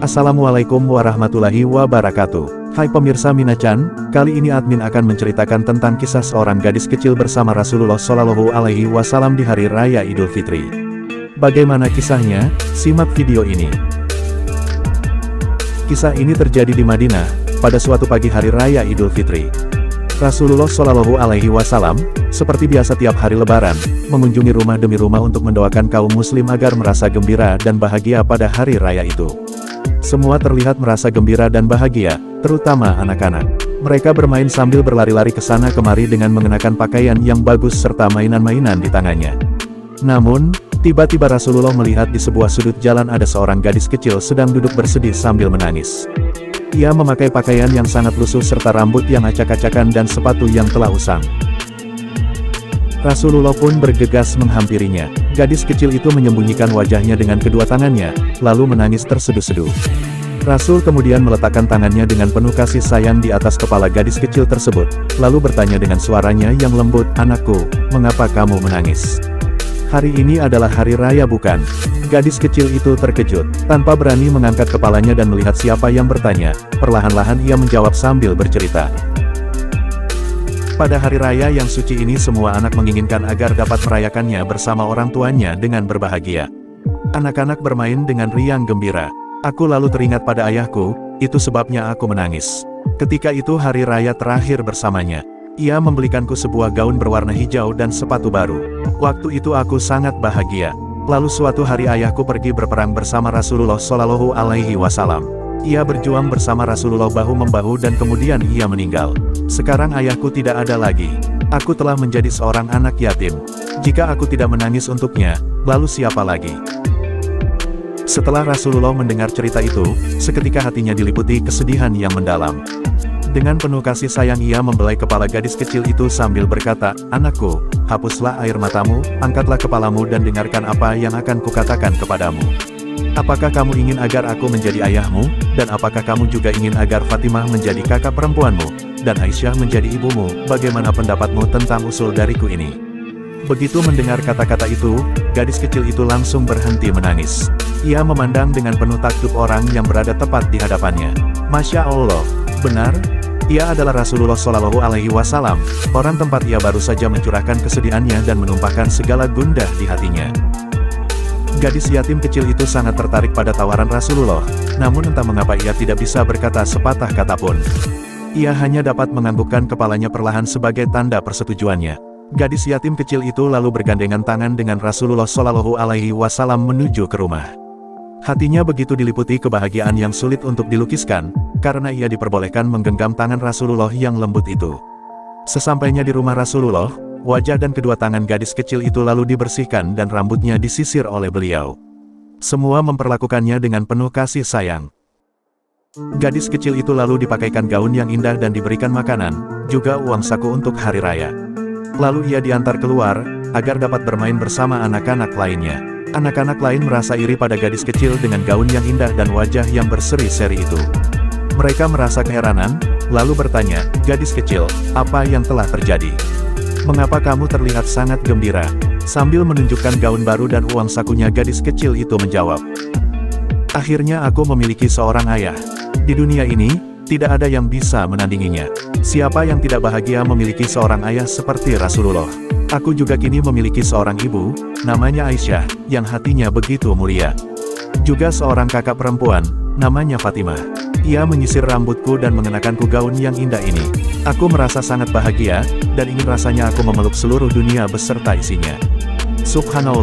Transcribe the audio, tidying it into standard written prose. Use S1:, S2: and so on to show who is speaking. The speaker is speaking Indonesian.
S1: Assalamualaikum warahmatullahi wabarakatuh. Hai pemirsa Mina-chan, kali ini admin akan menceritakan tentang kisah seorang gadis kecil bersama Rasulullah Shallallahu Alaihi Wasallam di Hari Raya Idul Fitri. Bagaimana kisahnya? Simak video ini. Kisah ini terjadi di Madinah, pada suatu pagi Hari Raya Idul Fitri. Rasulullah Shallallahu Alaihi Wasallam, seperti biasa tiap hari Lebaran, mengunjungi rumah demi rumah untuk mendoakan kaum muslim agar merasa gembira dan bahagia pada Hari Raya itu. Semua terlihat merasa gembira dan bahagia, terutama anak-anak. Mereka bermain sambil berlari-lari ke sana kemari dengan mengenakan pakaian yang bagus serta mainan-mainan di tangannya. Namun, tiba-tiba Rasulullah melihat di sebuah sudut jalan ada seorang gadis kecil sedang duduk bersedih sambil menangis. Ia memakai pakaian yang sangat lusuh serta rambut yang acak-acakan dan sepatu yang telah usang. Rasulullah pun bergegas menghampirinya. Gadis kecil itu menyembunyikan wajahnya dengan kedua tangannya, lalu menangis terseduh-seduh. Rasul kemudian meletakkan tangannya dengan penuh kasih sayang di atas kepala gadis kecil tersebut, lalu bertanya dengan suaranya yang lembut, "Anakku, mengapa kamu menangis? Hari ini adalah hari raya bukan?" Gadis kecil itu terkejut, tanpa berani mengangkat kepalanya dan melihat siapa yang bertanya. Perlahan-lahan ia menjawab sambil bercerita. Pada hari raya yang suci ini semua anak menginginkan agar dapat merayakannya bersama orang tuanya dengan berbahagia. Anak-anak bermain dengan riang gembira. Aku lalu teringat pada ayahku, itu sebabnya aku menangis. Ketika itu hari raya terakhir bersamanya. Ia membelikanku sebuah gaun berwarna hijau dan sepatu baru. Waktu itu aku sangat bahagia. Lalu suatu hari ayahku pergi berperang bersama Rasulullah Shallallahu Alaihi Wasallam. Ia berjuang bersama Rasulullah bahu-membahu dan kemudian ia meninggal. Sekarang ayahku tidak ada lagi. Aku telah menjadi seorang anak yatim. Jika aku tidak menangis untuknya, lalu siapa lagi? Setelah Rasulullah mendengar cerita itu, seketika hatinya diliputi kesedihan yang mendalam. Dengan penuh kasih sayang ia membelai kepala gadis kecil itu sambil berkata, "Anakku, hapuslah air matamu, angkatlah kepalamu dan dengarkan apa yang akan kukatakan kepadamu. Apakah kamu ingin agar aku menjadi ayahmu, dan apakah kamu juga ingin agar Fatimah menjadi kakak perempuanmu, dan Aisyah menjadi ibumu? Bagaimana pendapatmu tentang usul dariku ini?" Begitu mendengar kata-kata itu, gadis kecil itu langsung berhenti menangis. Ia memandang dengan penuh takjub orang yang berada tepat di hadapannya. Masya Allah, benar? Ia adalah Rasulullah Shallallahu Alaihi Wasallam, orang tempat ia baru saja mencurahkan kesedihannya dan menumpahkan segala gundah di hatinya. Gadis yatim kecil itu sangat tertarik pada tawaran Rasulullah, namun entah mengapa ia tidak bisa berkata sepatah kata pun. Ia hanya dapat menganggukkan kepalanya perlahan sebagai tanda persetujuannya. Gadis yatim kecil itu lalu bergandengan tangan dengan Rasulullah Shallallahu Alaihi Wasallam menuju ke rumah. Hatinya begitu diliputi kebahagiaan yang sulit untuk dilukiskan, karena ia diperbolehkan menggenggam tangan Rasulullah yang lembut itu. Sesampainya di rumah Rasulullah, wajah dan kedua tangan gadis kecil itu lalu dibersihkan dan rambutnya disisir oleh beliau. Semua memperlakukannya dengan penuh kasih sayang. Gadis kecil itu lalu dipakaikan gaun yang indah dan diberikan makanan, juga uang saku untuk hari raya. Lalu ia diantar keluar, agar dapat bermain bersama anak-anak lainnya. Anak-anak lain merasa iri pada gadis kecil dengan gaun yang indah dan wajah yang berseri-seri itu. Mereka merasa keheranan, lalu bertanya, "Gadis kecil, apa yang telah terjadi? Mengapa kamu terlihat sangat gembira?" Sambil menunjukkan gaun baru dan uang sakunya gadis kecil itu menjawab, "Akhirnya aku memiliki seorang ayah. Di dunia ini, tidak ada yang bisa menandinginya. Siapa yang tidak bahagia memiliki seorang ayah seperti Rasulullah? Aku juga kini memiliki seorang ibu, namanya Aisyah, yang hatinya begitu mulia. Juga seorang kakak perempuan, namanya Fatimah. Ia menyisir rambutku dan mengenakanku gaun yang indah ini. Aku merasa sangat bahagia, dan ingin rasanya aku memeluk seluruh dunia beserta isinya." Subhanallah.